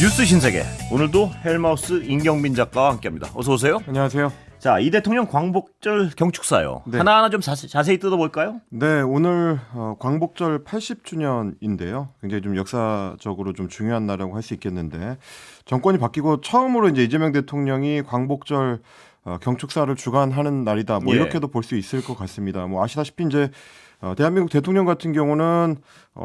뉴스 신세계, 오늘도 헬마우스 임경빈 작가와 함께합니다. 어서 오세요. 안녕하세요. 자, 이 대통령 광복절 경축사요. 네. 하나하나 좀 자세히 뜯어볼까요? 네, 오늘 광복절 80주년인데요. 굉장히 좀 역사적으로 좀 중요한 날이라고 할 수 있겠는데, 정권이 바뀌고 처음으로 이제 이재명 대통령이 광복절 경축사를 주관하는 날이다. 뭐 예. 이렇게도 볼 수 있을 것 같습니다. 뭐 아시다시피 이제 대한민국 대통령 같은 경우는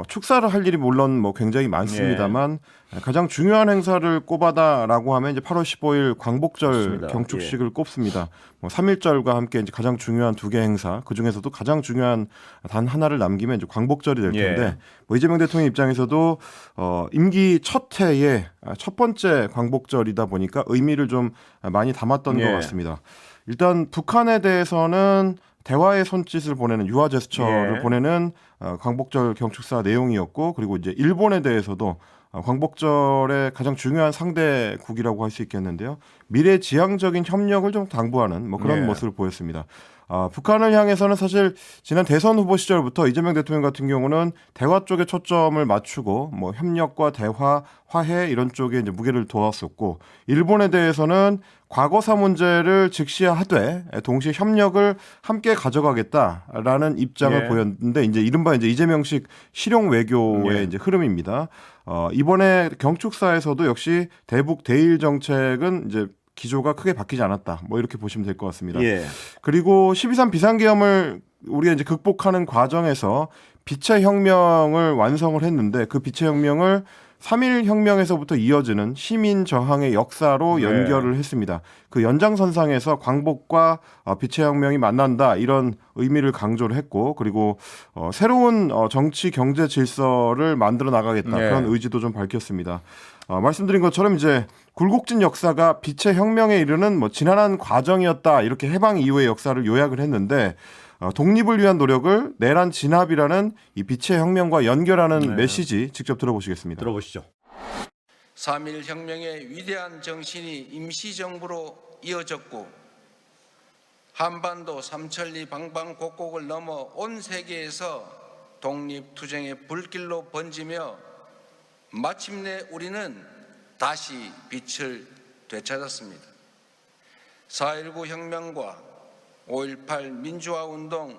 축사를 할 일이 물론 뭐 굉장히 많습니다만 가장 중요한 행사를 꼽아다라고 하면 이제 8월 15일 광복절 맞습니다. 경축식을 꼽습니다. 뭐 3.1절과 함께 이제 가장 중요한 두 개 행사, 그 중에서도 가장 중요한 단 하나를 남기면 이제 광복절이 될 텐데, 예. 뭐 이재명 대통령 입장에서도 임기 첫 해에 첫 번째 광복절이다 보니까 의미를 좀 많이 담았던 예. 것 같습니다. 일단 북한에 대해서는 대화의 손짓을 보내는 유화 제스처를 예. 보내는 광복절 경축사 내용이었고, 그리고 이제 일본에 대해서도 광복절의 가장 중요한 상대국이라고 할 수 있겠는데요. 미래지향적인 협력을 좀 당부하는 뭐 그런 예. 모습을 보였습니다. 북한을 향해서는 사실 지난 대선 후보 시절부터 이재명 대통령 같은 경우는 대화 쪽에 초점을 맞추고 뭐 협력과 대화, 화해 이런 쪽에 이제 무게를 두었었고, 일본에 대해서는 과거사 문제를 직시하되 동시에 협력을 함께 가져가겠다라는 입장을 예. 보였는데, 이제 이른바 이제 이재명식 실용 외교의 예. 이제 흐름입니다. 이번에 경축사에서도 역시 대북 대일 정책은 이제 기조가 크게 바뀌지 않았다. 뭐 이렇게 보시면 될 것 같습니다. 예. 그리고 12.3 비상계엄을 우리가 이제 극복하는 과정에서 빛의 혁명을 완성을 했는데, 그 빛의 혁명을 3.1 혁명에서부터 이어지는 시민 저항의 역사로 네. 연결을 했습니다. 그 연장선상에서 광복과 빛의 혁명이 만난다, 이런 의미를 강조를 했고, 그리고 새로운 정치 경제 질서를 만들어 나가겠다, 네. 그런 의지도 좀 밝혔습니다. 말씀드린 것처럼 이제 굴곡진 역사가 빛의 혁명에 이르는 뭐 지난한 과정이었다, 이렇게 해방 이후의 역사를 요약을 했는데, 독립을 위한 노력을 내란 진압이라는 이 빛의 혁명과 연결하는 네. 메시지 직접 들어보시겠습니다. 들어보시죠. 3.1 혁명의 위대한 정신이 임시정부로 이어졌고, 한반도 삼천리 방방곡곡을 넘어 온 세계에서 독립투쟁의 불길로 번지며 마침내 우리는 다시 빛을 되찾았습니다. 4.19 혁명과 5.18 민주화운동,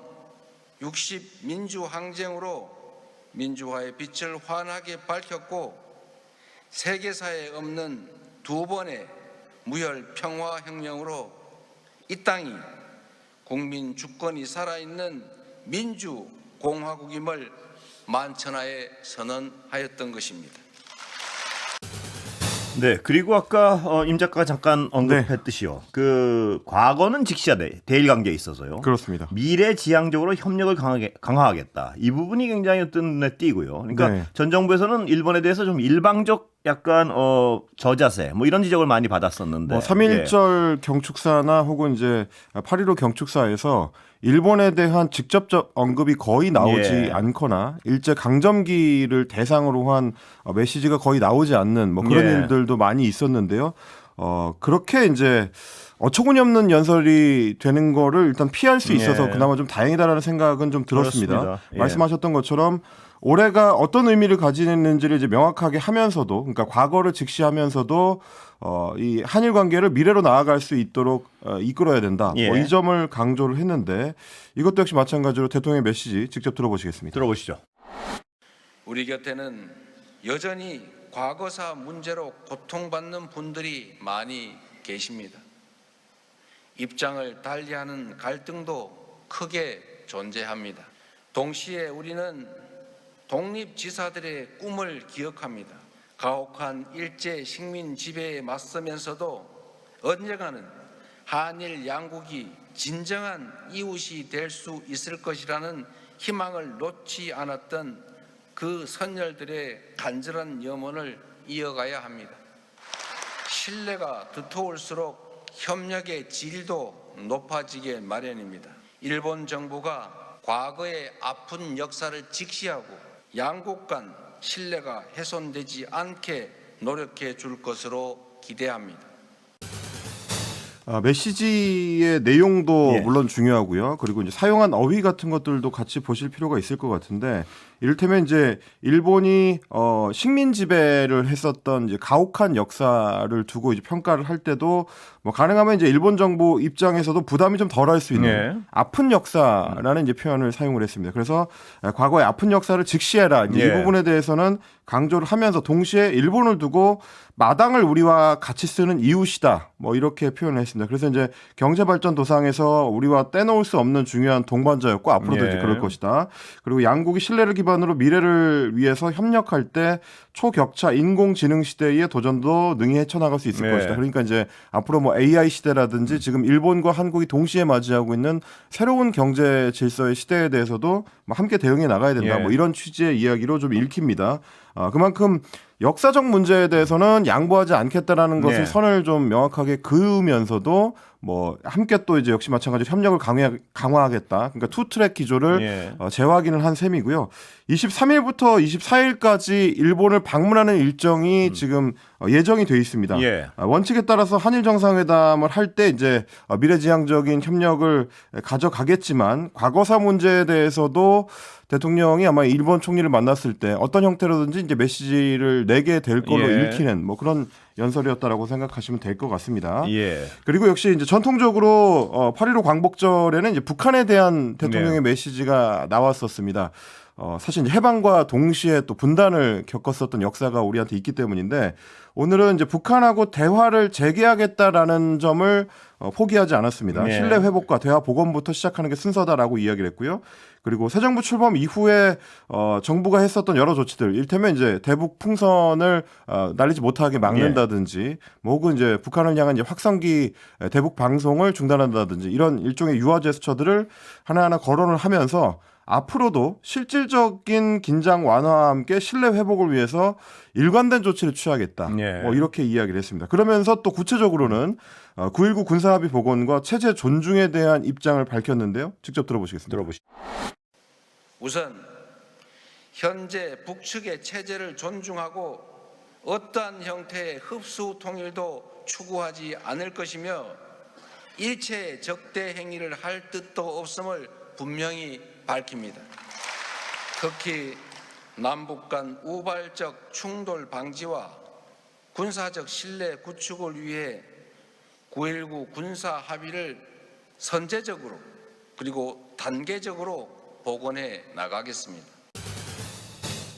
60 민주항쟁으로 민주화의 빛을 환하게 밝혔고, 세계사에 없는 두 번의 무혈 평화혁명으로 이 땅이 국민 주권이 살아있는 민주공화국임을 만천하에 선언하였던 것입니다. 네, 그리고 아까 임 작가가 잠깐 언급했듯이요. 그 과거는 직시하되 대일 관계에 있어서요. 그렇습니다. 미래지향적으로 협력을 강화하겠다. 이 부분이 굉장히 어떤 눈에 띄고요. 그러니까 네. 전 정부에서는 일본에 대해서 좀 일방적 약간 저자세 뭐 이런 지적을 많이 받았었는데. 뭐 3.1절 경축사나 혹은 이제 8.15 경축사에서 일본에 대한 직접적 언급이 거의 나오지 예. 않거나 일제 강점기를 대상으로 한 메시지가 거의 나오지 않는 뭐 그런 예. 일들도 많이 있었는데요. 그렇게 이제 어처구니 없는 연설이 되는 거를 일단 피할 수 있어서 예. 그나마 좀 다행이다라는 생각은 좀 들었습니다. 그렇습니다. 예. 말씀하셨던 것처럼 올해가 어떤 의미를 가지는지를 이제 명확하게 하면서도, 그러니까 과거를 직시하면서도 이 한일 관계를 미래로 나아갈 수 있도록 이끌어야 된다. 예. 뭐 이 점을 강조를 했는데, 이것도 역시 마찬가지로 대통령의 메시지 직접 들어보시겠습니다. 들어보시죠. 우리 곁에는 여전히 과거사 문제로 고통받는 분들이 많이 계십니다. 입장을 달리하는 갈등도 크게 존재합니다. 동시에 우리는 독립지사들의 꿈을 기억합니다. 가혹한 일제 식민 지배에 맞서면서도 언젠가는 한일 양국이 진정한 이웃이 될 수 있을 것이라는 희망을 놓지 않았던 그 선열들의 간절한 염원을 이어가야 합니다. 신뢰가 두터울수록 협력의 질도 높아지게 마련입니다. 일본 정부가 과거의 아픈 역사를 직시하고 양국 간 신뢰가 훼손되지 않게 노력해 줄 것으로 기대합니다. 메시지의 내용도 예. 물론 중요하고요. 그리고 이제 사용한 어휘 같은 것들도 같이 보실 필요가 있을 것 같은데, 이를테면 이제 일본이 식민 지배를 했었던 이제 가혹한 역사를 두고 이제 평가를 할 때도 뭐 가능하면 이제 일본 정부 입장에서도 부담이 좀 덜할 수 있는 네. 아픈 역사라는 이제 표현을 사용을 했습니다. 그래서 과거의 아픈 역사를 직시해라. 이제 이 네. 부분에 대해서는 강조를 하면서 동시에 일본을 두고 마당을 우리와 같이 쓰는 이웃이다. 뭐 이렇게 표현을 했습니다. 그래서 이제 경제발전도상에서 우리와 떼놓을 수 없는 중요한 동반자였고 앞으로도 네. 이제 그럴 것이다. 그리고 양국이 신뢰를 기반으로 미래를 위해서 협력할 때 초격차 인공지능 시대의 도전도 능히 헤쳐나갈 수 있을 네. 것이다. 그러니까 이제 앞으로 뭐 AI 시대라든지 지금 일본과 한국이 동시에 맞이하고 있는 새로운 경제 질서의 시대에 대해서도 뭐 함께 대응해 나가야 된다. 예. 뭐 이런 취지의 이야기로 좀 읽힙니다. 그만큼 역사적 문제에 대해서는 양보하지 않겠다라는 것을 네. 선을 좀 명확하게 그으면서도 뭐 함께 또 이제 역시 마찬가지로 협력을 강화하겠다. 그러니까 투 트랙 기조를 예. 재확인을 한 셈이고요. 23일부터 24일까지 일본을 방문하는 일정이 지금 예정이 돼 있습니다. 예. 원칙에 따라서 한일 정상회담을 할 때 이제 미래지향적인 협력을 가져가겠지만 과거사 문제에 대해서도 대통령이 아마 일본 총리를 만났을 때 어떤 형태로든지 이제 메시지를 내게 될 걸로 예. 읽히는 뭐 그런 연설이었다라고 생각하시면 될 것 같습니다. 예. 그리고 역시 이제 전통적으로 8.15 광복절에는 이제 북한에 대한 대통령의 메시지가 나왔었습니다. 사실 이제 해방과 동시에 또 분단을 겪었었던 역사가 우리한테 있기 때문인데 오늘은 이제 북한하고 대화를 재개하겠다라는 점을 포기하지 않았습니다. 네. 신뢰 회복과 대화 복원부터 시작하는 게 순서다라고 이야기를 했고요. 그리고 새 정부 출범 이후에 정부가 했었던 여러 조치들, 일테면 이제 대북 풍선을 날리지 못하게 막는다든지, 뭐 혹은 이제 북한을 향한 이제 확성기 대북 방송을 중단한다든지 이런 일종의 유화 제스처들을 하나하나 거론을 하면서 앞으로도 실질적인 긴장 완화와 함께 신뢰 회복을 위해서 일관된 조치를 취하겠다. 예. 뭐 이렇게 이야기를 했습니다. 그러면서 또 구체적으로는 9.19 군사합의 복원과 체제 존중에 대한 입장을 밝혔는데요. 직접 들어보시겠습니다. 들어보시죠. 우선 현재 북측의 체제를 존중하고 어떠한 형태의 흡수 통일도 추구하지 않을 것이며 일체의 적대 행위를 할 뜻도 없음을 분명히 밝힙니다. 특히 남북 간 우발적 충돌 방지와 군사적 신뢰 구축을 위해 9.19 군사 합의를 선제적으로 그리고 단계적으로 복원해 나가겠습니다.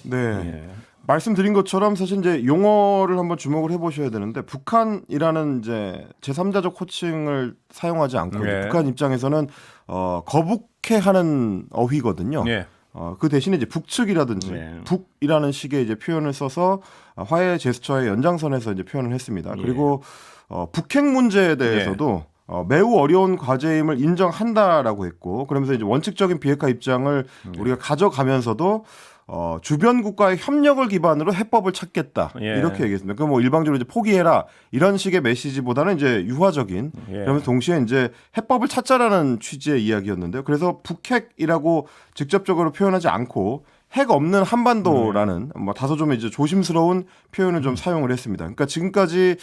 네. 예. 말씀드린 것처럼 사실 이제 용어를 한번 주목을 해보셔야 되는데 북한이라는 이제 제3자적 호칭을 사용하지 않고 예. 북한 입장에서는 거북해하는 어휘거든요. 예. 그 대신에 이제 북측이라든지 네. 북이라는 식의 이제 표현을 써서 화해 제스처의 연장선에서 이제 표현을 했습니다. 예. 그리고 북핵 문제에 대해서도 매우 어려운 과제임을 인정한다라고 했고, 그러면서 이제 원칙적인 비핵화 입장을 우리가 가져가면서도 주변 국가의 협력을 기반으로 해법을 찾겠다. 예. 이렇게 얘기했습니다. 그럼 뭐 일방적으로 이제 포기해라 이런 식의 메시지보다는 이제 유화적인, 예. 그러면서 동시에 이제 해법을 찾자라는 취지의 이야기였는데요. 그래서 북핵이라고 직접적으로 표현하지 않고 핵 없는 한반도라는 뭐 다소 좀 이제 조심스러운 표현을 좀 사용을 했습니다. 그러니까 지금까지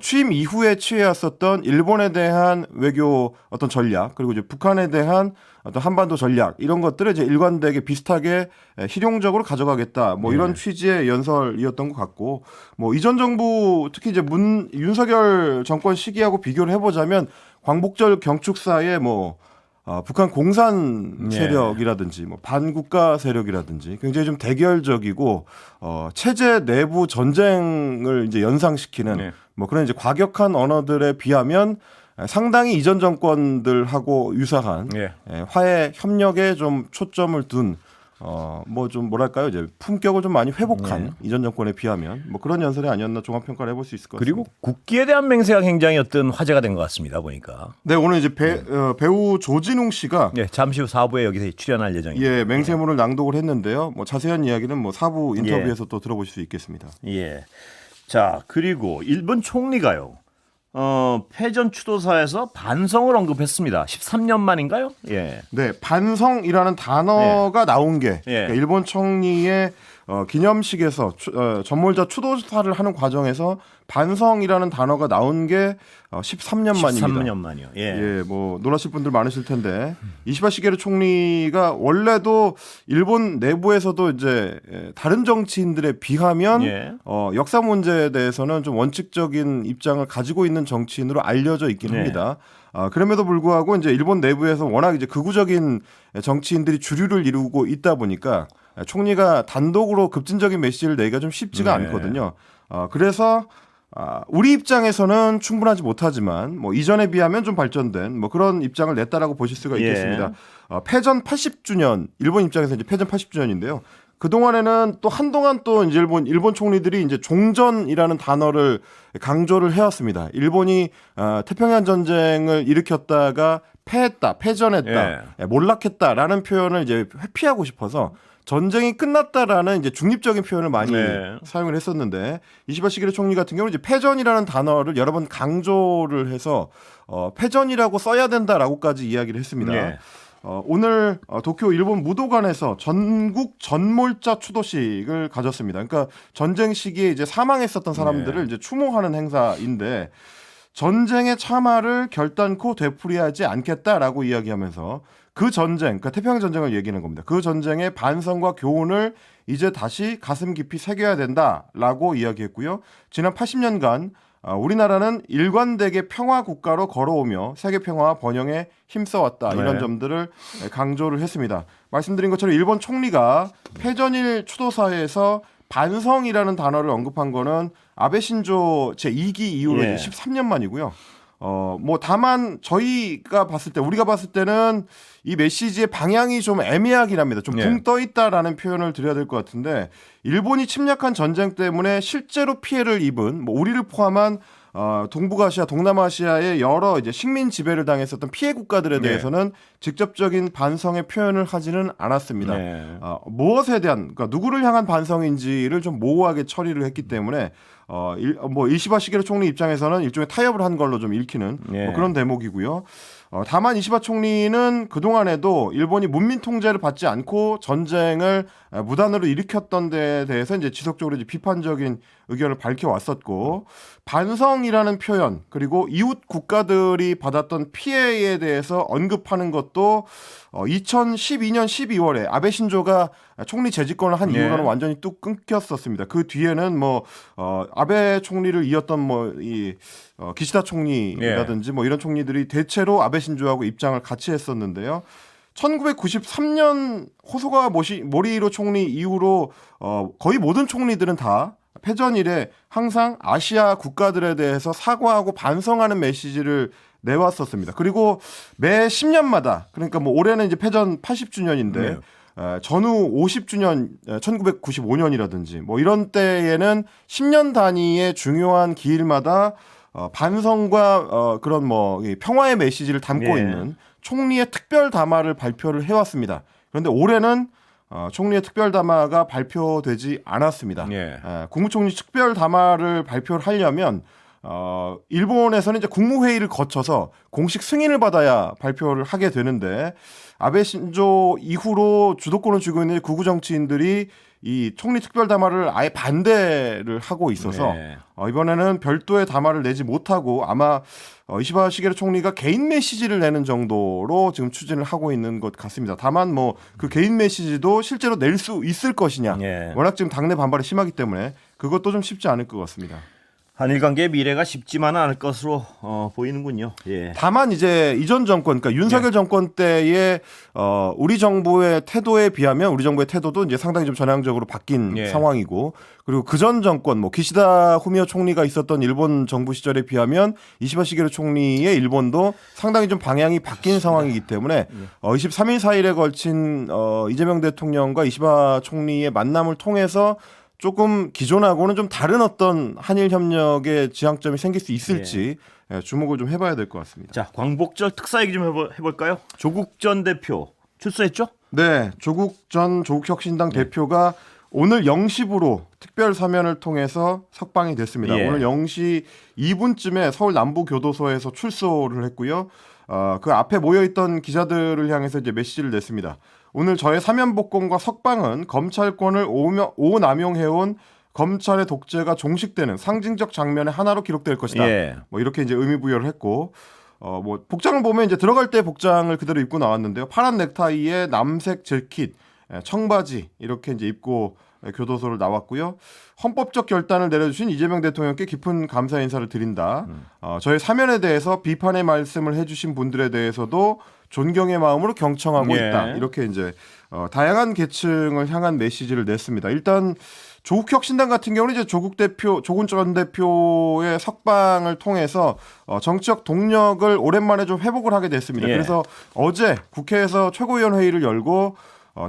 취임 이후에 취해왔었던 일본에 대한 외교 어떤 전략, 그리고 이제 북한에 대한 어떤 한반도 전략, 이런 것들을 이제 일관되게 비슷하게 실용적으로 가져가겠다. 뭐 이런 취지의 연설이었던 것 같고, 뭐 이전 정부 특히 이제 윤석열 정권 시기하고 비교를 해보자면 광복절 경축사에 뭐 북한 공산 세력이라든지 뭐 반국가 세력이라든지 굉장히 좀 대결적이고 체제 내부 전쟁을 이제 연상시키는 네. 뭐 그런 이제 과격한 언어들에 비하면 상당히 이전 정권들하고 유사한 예. 화해 협력에 좀 초점을 둔 뭐 좀 뭐랄까요, 이제 품격을 좀 많이 회복한 이전 정권에 비하면 뭐 그런 연설이 아니었나 종합 평가를 해볼 수 있을 것 같습니다. 그리고 국기에 대한 맹세한 행장이 어떤 화제가 된 것 같습니다. 보니까. 네, 오늘 이제 배우 조진웅 씨가 예, 잠시 후 4부에 여기서 출연할 예정입니다. 예, 맹세물을 낭독을 했는데요. 뭐 자세한 이야기는 뭐 4부 인터뷰에서 또 들어보실 수 있겠습니다. 예. 자, 그리고 일본 총리가요. 패전 추도사에서 반성을 언급했습니다. 13년 만인가요? 예. 네, 반성이라는 단어가 나온 게 예. 그러니까 일본 총리의 기념식에서 전몰자 추도사를 하는 과정에서 반성이라는 단어가 나온 게 13년 만입니다. 13년 만이요. 예. 예, 뭐 놀라실 분들 많으실 텐데 이시바 시게루 총리가 원래도 일본 내부에서도 이제 다른 정치인들에 비하면 예. 역사 문제에 대해서는 좀 원칙적인 입장을 가지고 있는 정치인으로 알려져 있긴 네. 합니다. 그럼에도 불구하고 이제 일본 내부에서 워낙 이제 극우적인 정치인들이 주류를 이루고 있다 보니까 총리가 단독으로 급진적인 메시지를 내기가 좀 쉽지가 네. 않거든요. 그래서 우리 입장에서는 충분하지 못하지만 뭐 이전에 비하면 좀 발전된 뭐 그런 입장을 냈다라고 보실 수가 예. 있겠습니다. 패전 80주년 일본 입장에서 이제 패전 80주년인데요. 그 동안에는 또 한동안 또 이제 일본 총리들이 이제 종전이라는 단어를 강조를 해왔습니다. 일본이 태평양 전쟁을 일으켰다가 패했다, 패전했다, 몰락했다라는 표현을 이제 회피하고 싶어서 전쟁이 끝났다라는 이제 중립적인 표현을 많이 네. 사용을 했었는데 이시바 시게루 총리 같은 경우는 이제 패전이라는 단어를 여러 번 강조를 해서 패전이라고 써야 된다라고까지 이야기를 했습니다. 네. 오늘 도쿄 일본 무도관에서 전국 전몰자 추도식을 가졌습니다. 그러니까 전쟁 시기에 이제 사망했었던 사람들을 이제 추모하는 행사인데 전쟁의 참화를 결단코 되풀이하지 않겠다라고 이야기하면서 그 전쟁, 그러니까 태평양 전쟁을 얘기하는 겁니다. 그 전쟁의 반성과 교훈을 이제 다시 가슴 깊이 새겨야 된다라고 이야기했고요. 지난 80년간 우리나라는 일관되게 평화 국가로 걸어오며 세계 평화와 번영에 힘써왔다. 이런 네. 점들을 강조를 했습니다. 말씀드린 것처럼 일본 총리가 패전일 추도사에서 반성이라는 단어를 언급한 거는 아베 신조 제2기 이후로 예. 이제 13년 만이고요. 뭐 다만 우리가 봤을 때는 이 메시지의 방향이 좀 애매하긴 합니다. 좀 붕 떠 있다라는 표현을 드려야 될 것 같은데 일본이 침략한 전쟁 때문에 실제로 피해를 입은 뭐 우리를 포함한 동북아시아, 동남아시아의 여러 이제 식민 지배를 당했었던 피해 국가들에 대해서는 직접적인 반성의 표현을 하지는 않았습니다. 네. 무엇에 대한, 그러니까 누구를 향한 반성인지를 좀 모호하게 처리를 했기 때문에 뭐 이시바 시게루 총리 입장에서는 일종의 타협을 한 걸로 좀 읽히는 뭐 그런 대목이고요. 다만 이시바 총리는 그동안에도 일본이 문민 통제를 받지 않고 전쟁을 무단으로 일으켰던 데에 대해서 이제 지속적으로 이제 비판적인 의견을 밝혀왔었고 반성이라는 표현 그리고 이웃 국가들이 받았던 피해에 대해서 언급하는 것도 2012년 12월에 아베 신조가 총리 재집권을 한 이후로는 완전히 뚝 끊겼었습니다. 그 뒤에는 뭐 아베 총리를 이었던 뭐 이 기시다 총리라든지 뭐 이런 총리들이 대체로 아베 신조하고 입장을 같이 했었는데요. 1993년 호소가 모리히로 총리 이후로 거의 모든 총리들은 다 패전 이래 항상 아시아 국가들에 대해서 사과하고 반성하는 메시지를 내왔었습니다. 그리고 매 10년마다 그러니까 뭐 올해는 이제 패전 80주년인데 전후 50주년 1995년이라든지 뭐 이런 때에는 10년 단위의 중요한 기일마다 반성과 그런 뭐 평화의 메시지를 담고 있는 총리의 특별 담화를 발표를 해왔습니다. 그런데 올해는 총리의 특별 담화가 발표되지 않았습니다. 국무총리 특별 담화를 발표를 하려면 일본에서는 이제 국무회의를 거쳐서 공식 승인을 받아야 발표를 하게 되는데 아베 신조 이후로 주도권을 쥐고 있는 극우 정치인들이 이 총리 특별 담화를 아예 반대를 하고 있어서 이번에는 별도의 담화를 내지 못하고 아마 이시바 시게루 총리가 개인 메시지를 내는 정도로 지금 추진을 하고 있는 것 같습니다. 다만 뭐 그 개인 메시지도 실제로 낼 수 있을 것이냐 워낙 지금 당내 반발이 심하기 때문에 그것도 좀 쉽지 않을 것 같습니다. 한일 관계의 미래가 쉽지만은 않을 것으로 보이는군요. 다만 이제 이전 정권, 그러니까 윤석열 정권 때의 우리 정부의 태도에 비하면 우리 정부의 태도도 이제 상당히 좀 전향적으로 바뀐 상황이고, 그리고 그전 정권, 뭐 기시다 후미오 총리가 있었던 일본 정부 시절에 비하면 이시바 시게루 총리의 일본도 상당히 좀 방향이 바뀐 상황이기 때문에 23일 4일에 걸친 이재명 대통령과 이시바 총리의 만남을 통해서 조금 기존하고는 좀 다른 어떤 한일 협력의 지향점이 생길 수 있을지 주목을 좀 해봐야 될 것 같습니다. 자, 광복절 특사 얘기 좀 해볼까요? 조국 전 대표 출소했죠? 네, 조국 전 조국혁신당 대표가 오늘 0시부로 특별 사면을 통해서 석방이 됐습니다. 오늘 0시 2분쯤에 서울 남부교도소에서 출소를 했고요. 그 앞에 모여있던 기자들을 향해서 이제 메시지를 냈습니다. 오늘 저의 사면복권과 석방은 검찰권을 오남용해온 검찰의 독재가 종식되는 상징적 장면의 하나로 기록될 것이다. 예. 뭐 이렇게 이제 의미 부여를 했고, 뭐 복장을 보면 이제 들어갈 때 복장을 그대로 입고 나왔는데요. 파란 넥타이에 남색 재킷, 청바지 이렇게 이제 입고 교도소를 나왔고요. 헌법적 결단을 내려주신 이재명 대통령께 깊은 감사 인사를 드린다. 저의 사면에 대해서 비판의 말씀을 해주신 분들에 대해서도 존경의 마음으로 경청하고 예. 있다. 이렇게 이제 다양한 계층을 향한 메시지를 냈습니다. 일단 조국혁신당 같은 경우는 이제 조국 전 대표의 석방을 통해서 정치적 동력을 오랜만에 좀 회복을 하게 됐습니다. 예. 그래서 어제 국회에서 최고위원 회의를 열고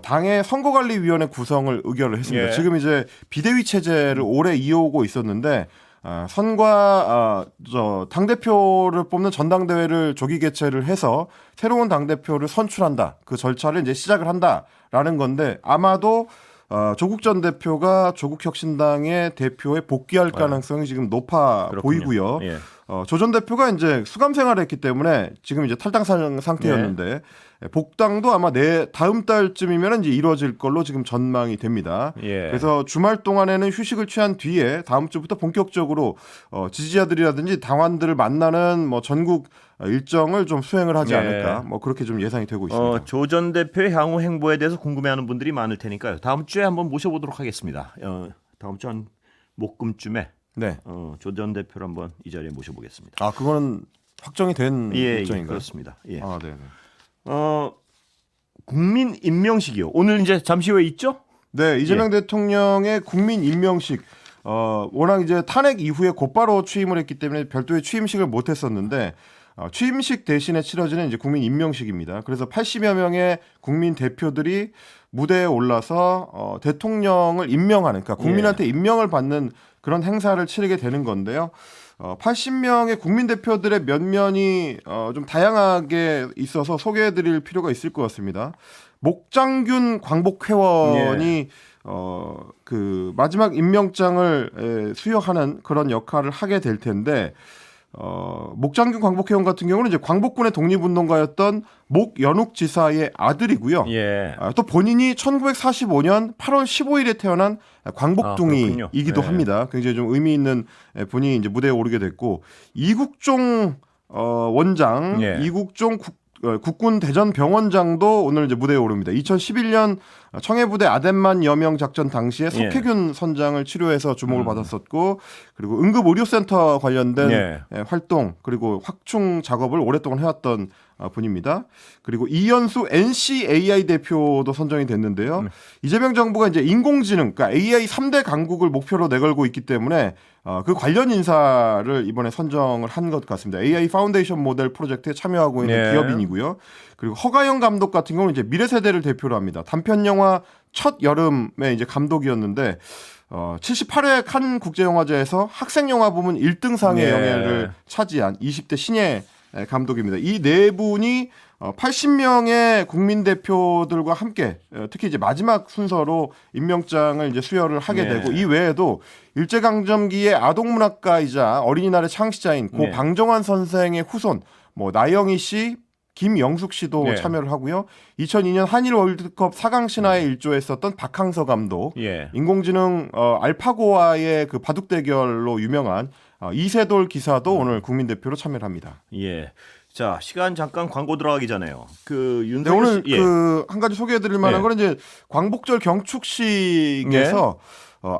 당의 선거관리위원회 구성을 의결을 했습니다. 예. 지금 이제 비대위 체제를 오래 이어오고 있었는데 당 대표를 뽑는 전당대회를 조기 개최를 해서 새로운 당 대표를 선출한다. 그 절차를 이제 시작을 한다라는 건데 아마도 조국 전 대표가 조국혁신당의 대표에 복귀할 가능성이 지금 높아 그렇군요. 보이고요. 예. 조 전 대표가 이제 수감 생활을 했기 때문에 지금 이제 탈당 상태였는데 복당도 아마 다음 달쯤이면 이제 이루어질 걸로 지금 전망이 됩니다. 예. 그래서 주말 동안에는 휴식을 취한 뒤에 다음 주부터 본격적으로 지지자들이라든지 당원들을 만나는 뭐 전국 일정을 좀 수행을 하지 예. 않을까 뭐 그렇게 좀 예상이 되고 있습니다. 조 전 대표의 향후 행보에 대해서 궁금해하는 분들이 많을 테니까요. 다음 주에 한번 모셔보도록 하겠습니다. 다음 주 한 목금쯤에 네. 조 전 대표를 한번 이 자리에 모셔보겠습니다. 아 그거는 확정이 된 예, 일정인가요? 그렇습니다. 예. 아 네. 국민 임명식이요. 오늘 이제 잠시 후에 있죠? 네, 이재명 대통령의 국민 임명식 워낙 이제 탄핵 이후에 곧바로 취임을 했기 때문에 별도의 취임식을 못 했었는데 취임식 대신에 치러지는 이제 국민 임명식입니다. 그래서 80여 명의 국민 대표들이 무대에 올라서 대통령을 임명하는 그러니까 국민한테 임명을 받는 그런 행사를 치르게 되는 건데요. 80명의 국민 대표들의 면면이 좀 다양하게 있어서 소개해드릴 필요가 있을 것 같습니다. 목장균 광복회원이 그 마지막 임명장을 수여하는 그런 역할을 하게 될 텐데 목장균 광복회원 같은 경우는 이제 광복군의 독립운동가였던 목연욱 지사의 아들이고요. 예. 또 본인이 1945년 8월 15일에 태어난 광복둥이이기도 예. 합니다. 굉장히 좀 의미 있는 분이 이제 무대에 오르게 됐고 이국종 원장, 예. 이국종 국군 대전병원장도 오늘 이제 무대에 오릅니다. 2011년 청해부대 아덴만 여명 작전 당시에 석혜균 선장을 치료해서 주목을 받았었고 그리고 응급의료센터 관련된 활동 그리고 확충 작업을 오랫동안 해왔던 분입니다. 그리고 이현수 NCAI 대표도 선정이 됐는데요. 이재명 정부가 이제 인공지능, 그러니까 AI 3대 강국을 목표로 내걸고 있기 때문에 그 관련 인사를 이번에 선정을 한 것 같습니다. AI 파운데이션 모델 프로젝트에 참여하고 있는 기업인이고요. 그리고 허가영 감독 같은 경우는 이제 미래 세대를 대표로 합니다. 단편 영화 첫 여름에 이제 감독이었는데 78회 칸 국제영화제에서 학생 영화 부문 1등상의 영예를 차지한 20대 신예 감독입니다. 이 네 분이 80명의 국민 대표들과 함께 특히 이제 마지막 순서로 임명장을 이제 수여를 하게 되고 이 외에도 일제강점기의 아동문학가이자 어린이날의 창시자인 고 방정환 선생의 후손 뭐 나영희 씨, 김영숙 씨도 참여를 하고요. 2002년 한일 월드컵 4강 신화에 일조했었던 박항서 감독, 인공지능 알파고와의 그 바둑 대결로 유명한 이세돌 기사도 오늘 국민 대표로 참여를 합니다. 예. 자, 시간 잠깐 광고 들어가기 전에요. 그 네, 윤석열 오늘 씨, 그 한 가지 소개해드릴 만한 거는 이제 광복절 경축식에서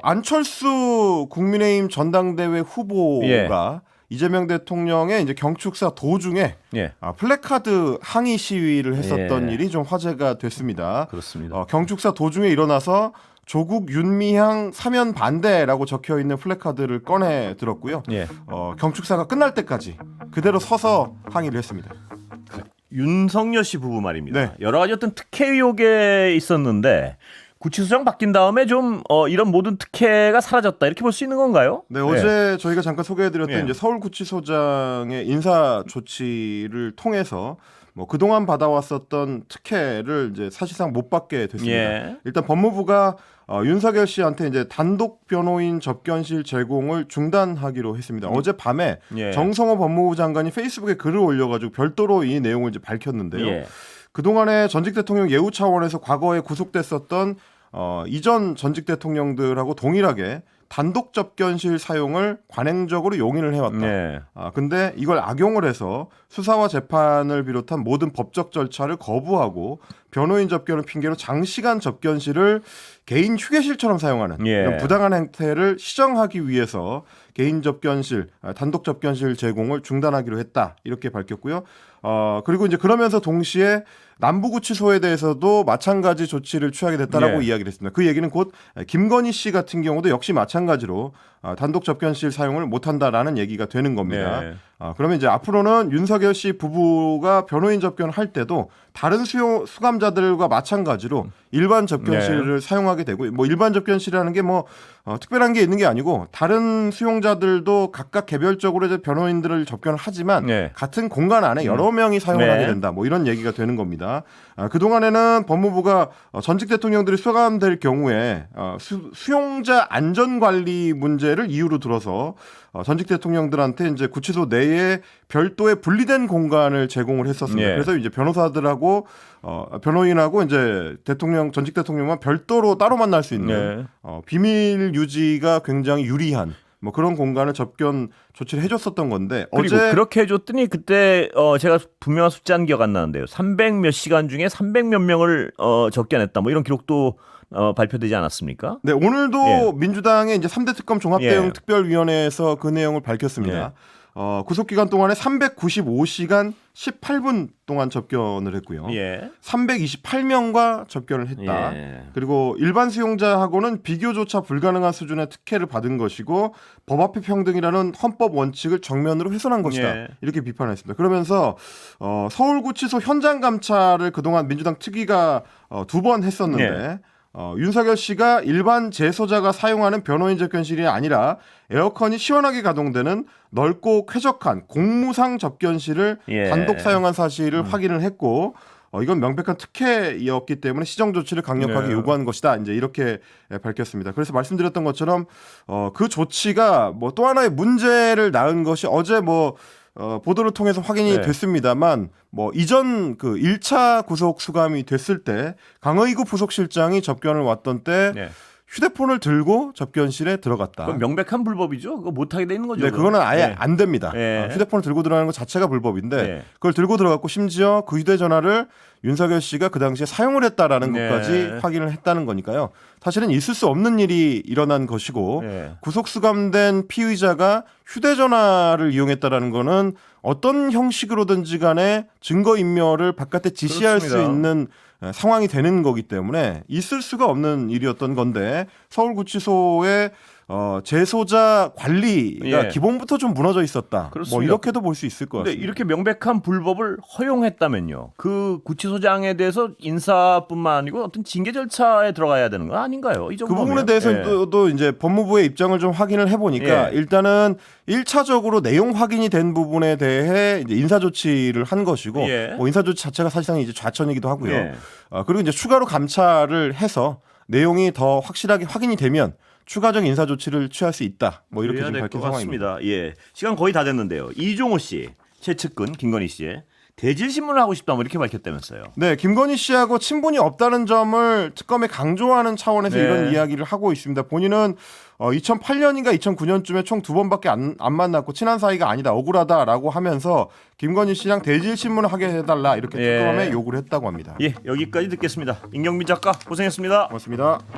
안철수 국민의힘 전당대회 후보가 이재명 대통령의 이제 경축사 도중에 플래카드 항의 시위를 했었던 일이 좀 화제가 됐습니다. 그렇습니다. 경축사 도중에 일어나서 조국 윤미향 사면 반대라고 적혀 있는 플래카드를 꺼내 들었고요. 경축사가 끝날 때까지 그대로 서서 항의를 했습니다. 윤석열 씨 부부 말입니다. 네. 여러 가지 어떤 특혜 의혹에 있었는데 구치소장 바뀐 다음에 좀 이런 모든 특혜가 사라졌다 이렇게 볼 수 있는 건가요? 네, 어제 저희가 잠깐 소개해드렸던 이제 서울구치소장의 인사 조치를 통해서 뭐 그동안 받아왔었던 특혜를 이제 사실상 못 받게 됐습니다. 일단 법무부가 윤석열 씨한테 이제 단독 변호인 접견실 제공을 중단하기로 했습니다. 어젯밤에 정성호 법무부 장관이 페이스북에 글을 올려가지고 별도로 이 내용을 이제 밝혔는데요. 그동안에 전직 대통령 예우 차원에서 과거에 구속됐었던 이전 전직 대통령들하고 동일하게 단독 접견실 사용을 관행적으로 용인을 해왔다. 네. 근데 이걸 악용을 해서 수사와 재판을 비롯한 모든 법적 절차를 거부하고 변호인 접견을 핑계로 장시간 접견실을 개인 휴게실처럼 사용하는 예. 이런 부당한 행태를 시정하기 위해서 개인 접견실, 단독 접견실 제공을 중단하기로 했다. 이렇게 밝혔고요. 그리고 이제 그러면서 동시에 남부구치소에 대해서도 마찬가지 조치를 취하게 됐다라고 네. 이야기를 했습니다. 그 얘기는 곧 김건희 씨 같은 경우도 역시 마찬가지로 단독 접견실 사용을 못한다라는 얘기가 되는 겁니다. 네. 그러면 이제 앞으로는 윤석열 씨 부부가 변호인 접견을 할 때도 다른 수감자들과 마찬가지로 일반 접견실을 사용하게 되고, 뭐 일반 접견실이라는 게 뭐 특별한 게 있는 게 아니고 다른 수용자들도 각각 개별적으로 이제 변호인들을 접견을 하지만 네. 같은 공간 안에 여러 명이 사용을 네. 하게 된다. 뭐 이런 얘기가 되는 겁니다. 그동안에는 법무부가 전직 대통령들이 수감될 경우에 수용자 안전관리 문제를 이유로 들어서 전직 대통령들한테 이제 구치소 내에 별도의 분리된 공간을 제공을 했었습니다. 예. 그래서 이제 변호사들하고 변호인하고 이제 전직 대통령만 별도로 따로 만날 수 있는 비밀 유지가 굉장히 유리한 뭐 그런 공간을 접견 조치를 해줬었던 건데 그리고 어제 그렇게 해줬더니 그때 제가 분명한 숫자는 기억 안 나는데요. 300몇 시간 중에 300몇 명을 접견했다. 뭐 이런 기록도 발표되지 않았습니까? 네, 오늘도 예. 민주당의 이제 3대 특검 종합대응 예. 특별위원회에서 그 내용을 밝혔습니다. 구속기간 동안에 395시간 18분 동안 접견을 했고요. 예. 328명과 접견을 했다. 예. 그리고 일반 수용자하고는 비교조차 불가능한 수준의 특혜를 받은 것이고 법 앞의 평등이라는 헌법 원칙을 정면으로 훼손한 것이다. 예. 이렇게 비판했습니다. 그러면서 서울구치소 현장 감찰을 그동안 민주당 특위가 2번 했었는데 예. 윤석열 씨가 일반 재소자가 사용하는 변호인 접견실이 아니라 에어컨이 시원하게 가동되는 넓고 쾌적한 공무상 접견실을 예. 단독 사용한 사실을 확인을 했고 이건 명백한 특혜였기 때문에 시정 조치를 강력하게 네. 요구한 것이다. 이제 이렇게 밝혔습니다. 그래서 말씀드렸던 것처럼 그 조치가 뭐 또 하나의 문제를 낳은 것이 어제 보도를 통해서 확인이 네. 됐습니다만 이전 그 1차 구속 수감이 됐을 때 강의구 부속실장이 접견을 왔던 때 네. 휴대폰을 들고 접견실에 들어갔다. 그건 명백한 불법이죠. 그거 못하게 돼 있는 거죠. 네, 그거는 아예 네. 안 됩니다. 네. 휴대폰을 들고 들어가는 것 자체가 불법인데 네. 그걸 들고 들어갔고 심지어 그 휴대전화를 윤석열 씨가 그 당시에 사용을 했다라는 네. 것까지 확인을 했다는 거니까요. 사실은 있을 수 없는 일이 일어난 것이고 네. 구속 수감된 피의자가 휴대전화를 이용했다라는 거는 어떤 형식으로든지 간에 증거인멸을 바깥에 지시할 수 그렇습니다. 있는 상황이 되는 거기 때문에 있을 수가 없는 일이었던 건데 서울구치소의 재소자 관리가 예. 기본부터 좀 무너져 있었다. 그렇습니다. 뭐 이렇게도 볼 수 있을 것 근데 같습니다. 이렇게 명백한 불법을 허용했다면요. 그 구치소장에 대해서 인사뿐만 아니고 어떤 징계 절차에 들어가야 되는 거 아닌가요? 이 그 정도면. 부분에 대해서도 이제 법무부의 입장을 좀 확인을 해보니까 예. 일단은 1차적으로 내용 확인이 된 부분에 대해 이제 인사 조치를 한 것이고 예. 인사 조치 자체가 사실상 이제 좌천이기도 하고요. 예. 그리고 이제 추가로 감찰을 해서 내용이 더 확실하게 확인이 되면 추가적인 인사 조치를 취할 수 있다. 뭐 이렇게 그래야 지금 될 밝힌 것 상황입니다. 같습니다. 예, 시간 거의 다 됐는데요. 이종호 씨 최측근 김건희 씨의 대질 신문을 하고 싶다 뭐 이렇게 밝혔다면서요. 네, 김건희 씨하고 친분이 없다는 점을 특검에 강조하는 차원에서 네. 이런 이야기를 하고 있습니다. 본인은 2008년인가 2009년쯤에 총 2번밖에 안 만났고 친한 사이가 아니다, 억울하다라고 하면서 김건희 씨랑 대질 신문을 하게 해달라 이렇게 예. 특검에 요구를 했다고 합니다. 예, 여기까지 듣겠습니다. 임경민 작가 고생했습니다. 고맙습니다.